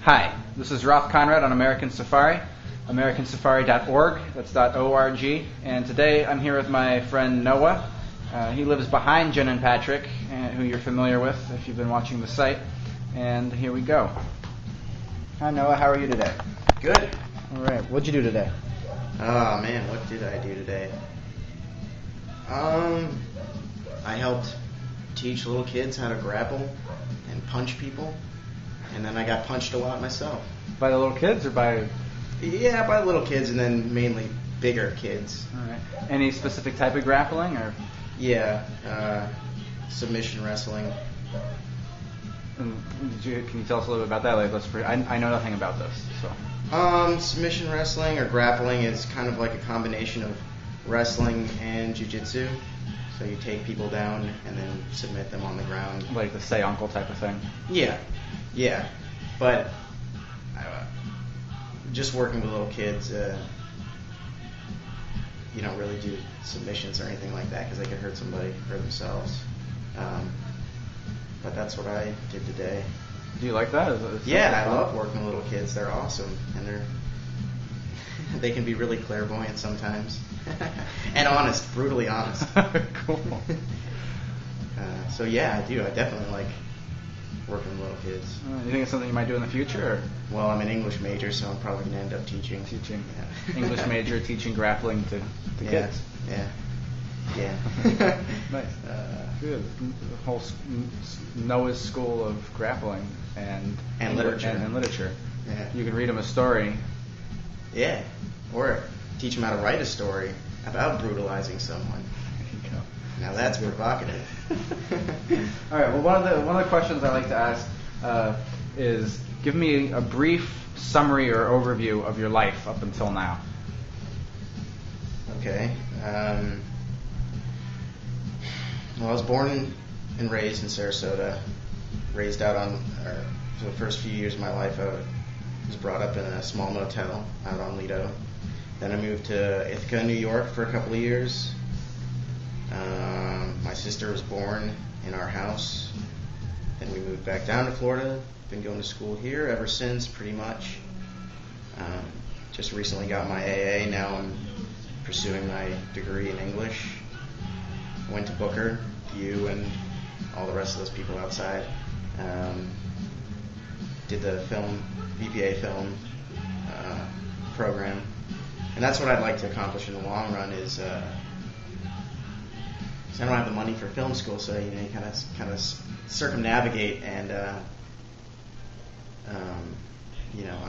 Hi, this is Ralph Conrad on American Safari, americansafari.org, that's .org, and today I'm here with my friend Noah. He lives behind Jen and Patrick, who you're familiar with if you've been watching the site, and here we go. Hi Noah, how are you today? Good. All right, what'd you do today? Oh man, what did I do today? I helped teach little kids how to grapple and punch people, and then I got punched a lot myself. By the little kids or by... Yeah, by little kids and then mainly bigger kids. All right. Any specific type of grappling or... Yeah, submission wrestling. Can you tell us a little bit about that? I know nothing about this, so... Submission wrestling or grappling is kind of like a combination of wrestling and jiu-jitsu. So you take people down and then submit them on the ground. Like the say uncle type of thing? Yeah. But just working with little kids, you don't really do submissions or anything like that because they could hurt somebody, hurt themselves. But that's what I did today. Do you like that? Yeah, I love working with little kids. They're awesome, and they can be really clairvoyant sometimes, and honest, brutally honest. Cool. So yeah, I do. I definitely like working with little kids. You think it's something you might do in the future? Or? Well, I'm an English major, so I'm probably going to end up teaching. Yeah. English major, teaching grappling to kids. Yeah. Nice. Good. The whole Noah's School of Grappling and literature. Yeah. You can read them a story. Yeah. Or teach them how to write a story about brutalizing someone. There you go. Now that's provocative. All right. Well, one of the questions I like to ask is, give me a brief summary or overview of your life up until now. Okay. Well, I was born and raised in Sarasota. Raised out for the first few years of my life, I was brought up in a small motel out on Lido. Then I moved to Ithaca, New York for a couple of years. My sister was born in our house. Then we moved back down to Florida. Been going to school here ever since, pretty much. Just recently got my AA. Now I'm pursuing my degree in English. Went to Booker, you, and all the rest of those people outside. Did the BPA film program, and that's what I'd like to accomplish in the long run. Is I don't have the money for film school, so you kind of circumnavigate, and I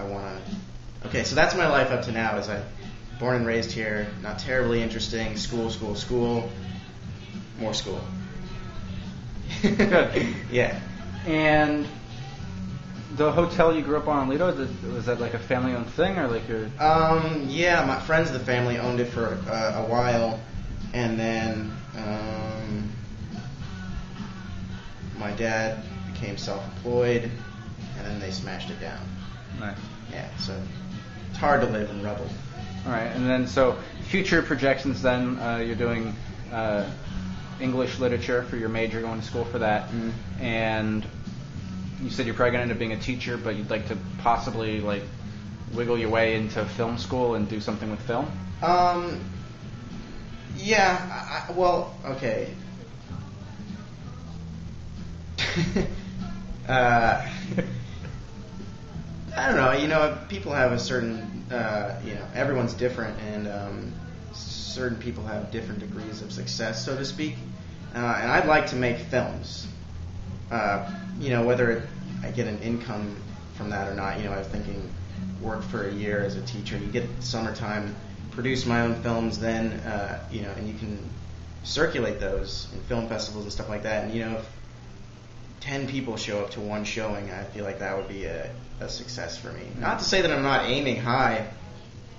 want to. Okay, so that's my life up to now. Is I born and raised here, not terribly interesting. School, more school. Good. Yeah. And the hotel you grew up on in Lido, was that like a family-owned thing, or like your? Yeah, my friends of the family owned it for a while, and then my dad became self-employed, and then they smashed it down. Nice. Yeah, so it's hard to live in rubble. All right, and then so future projections. Then you're doing English literature for your major, going to school for that, and you said you're probably going to end up being a teacher, but you'd like to possibly like wiggle your way into film school and do something with film. Yeah. Well, okay. I don't know. People have a certain. Everyone's different, and certain people have different degrees of success, so to speak. And I'd like to make films. Whether I get an income from that or not, I was thinking work for a year as a teacher. You get summertime, produce my own films then, and you can circulate those in film festivals and stuff like that. And, if 10 people show up to one showing, I feel like that would be a success for me. Not to say that I'm not aiming high.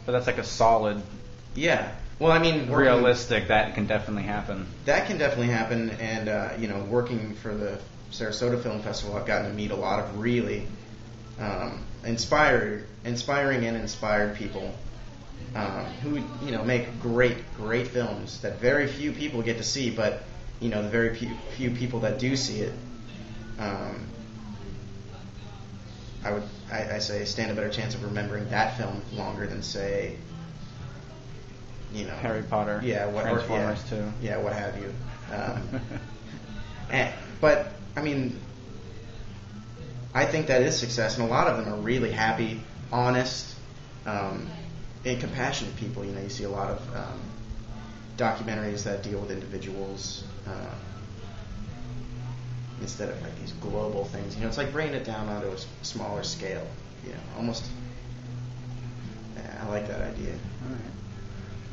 But that's like a solid... Yeah. Well, I mean... Realistic, that can definitely happen. That can definitely happen, and, working for the Sarasota Film Festival, I've gotten to meet a lot of really inspiring and inspired people who, make great films that very few people get to see, but, the very few people that do see it I say stand a better chance of remembering that film longer than, say, Harry Potter, Transformers 2. Yeah, what have you. But I mean, I think that is success, and a lot of them are really happy, honest, and compassionate people. You see a lot of documentaries that deal with individuals instead of like these global things. It's like bringing it down onto a smaller scale. Almost. I like that idea.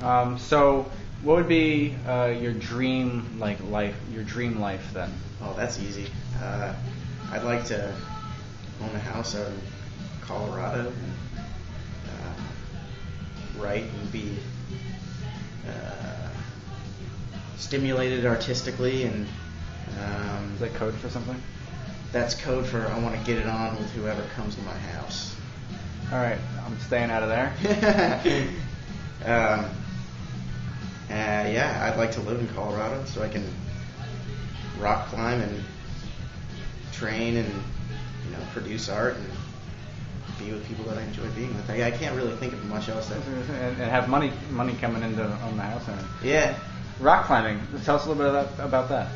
All right. So, what would be your dream life? Your dream life then? Oh, that's easy. I'd like to own a house out in Colorado, and write and be stimulated artistically, and is that code for something? That's code for I want to get it on with whoever comes to my house. All right, I'm staying out of there. Yeah, I'd like to live in Colorado so I can rock climb and train and produce art and be with people that I enjoy being with. I can't really think of much else. And have money coming in to own the house. Yeah. Rock climbing. Tell us a little bit about that.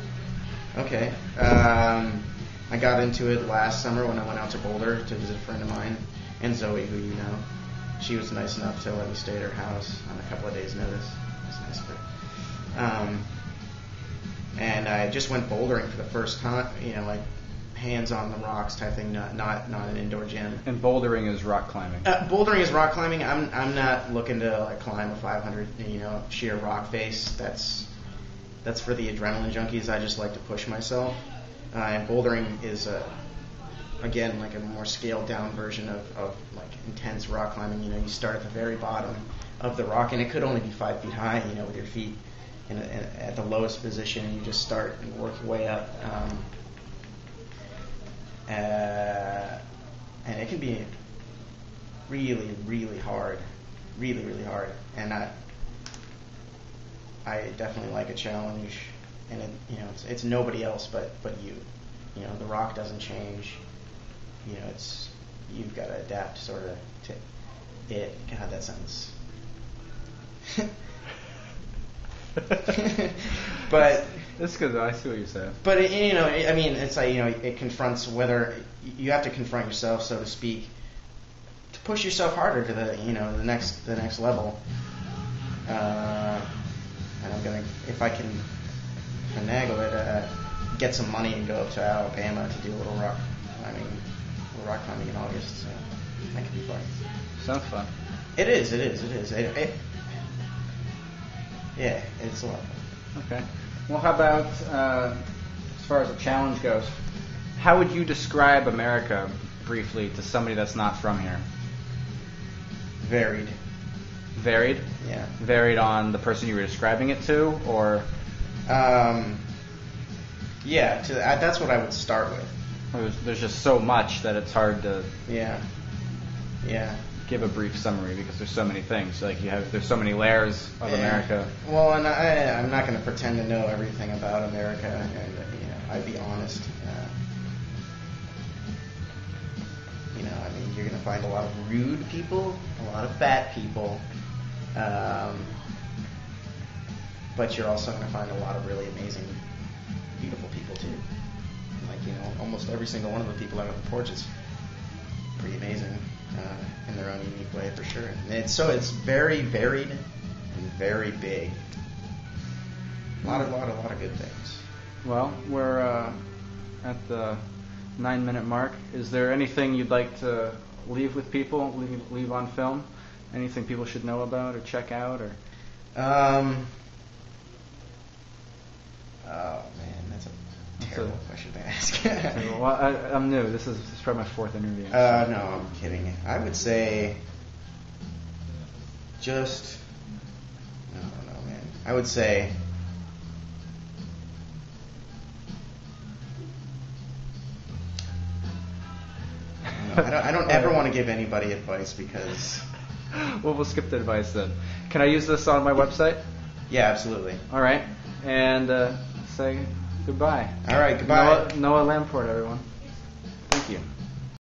Okay. I got into it last summer when I went out to Boulder to visit a friend of mine, and Zoe, who you know. She was nice enough to let me stay at her house on a couple of days' notice. It was nice of her. And I just went bouldering for the first time, like hands on the rocks type thing, not an indoor gym. And bouldering is rock climbing. Bouldering is rock climbing. I'm not looking to climb a 500 sheer rock face. That's for the adrenaline junkies. I just like to push myself. And bouldering is again like a more scaled down version of like intense rock climbing. You start at the very bottom of the rock, and it could only be 5 feet high. With your feet at the lowest position, and you just start and work your way up. And it can be really, really hard, really hard. And I definitely like a challenge. And it's nobody else but you. The rock doesn't change. You've got to adapt sort of to it. God, that sounds. But that's good though. I see what you're saying. But it's like it confronts whether you have to confront yourself, so to speak, to push yourself harder to the the next level. And I'm gonna, if I can finagle it, get some money and go up to Alabama to do a little rock climbing in August. So that could be fun. Sounds fun. It is. Yeah, it's a lot of fun. Okay. Well, how about as far as the challenge goes? How would you describe America briefly to somebody that's not from here? Varied. Varied? Yeah. Varied on the person you were describing it to, or? Yeah, that's what I would start with. There's just so much that it's hard to. Yeah. Give a brief summary because there's so many things. There's so many layers of America. Well, and I'm not going to pretend to know everything about America, and I'd be honest. You're going to find a lot of rude people, a lot of fat people, but you're also going to find a lot of really amazing, beautiful people too. Almost every single one of the people out on the porch is pretty amazing. In their own unique way, for sure. And it's very varied and very big. A lot of good things. Well, we're at the 9-minute mark. Is there anything you'd like to leave with people? Leave on film? Anything people should know about or check out? Or? Oh man, that's a terrible question to ask. Well, I'm new. This is probably my 4th interview. No, I'm kidding. I would say I don't know, man. I would say I don't ever want to give anybody advice because. Well, we'll skip the advice then. Can I use this on my website? Yeah, absolutely. All right, and say goodbye. All right, goodbye. Noah Lamport, everyone.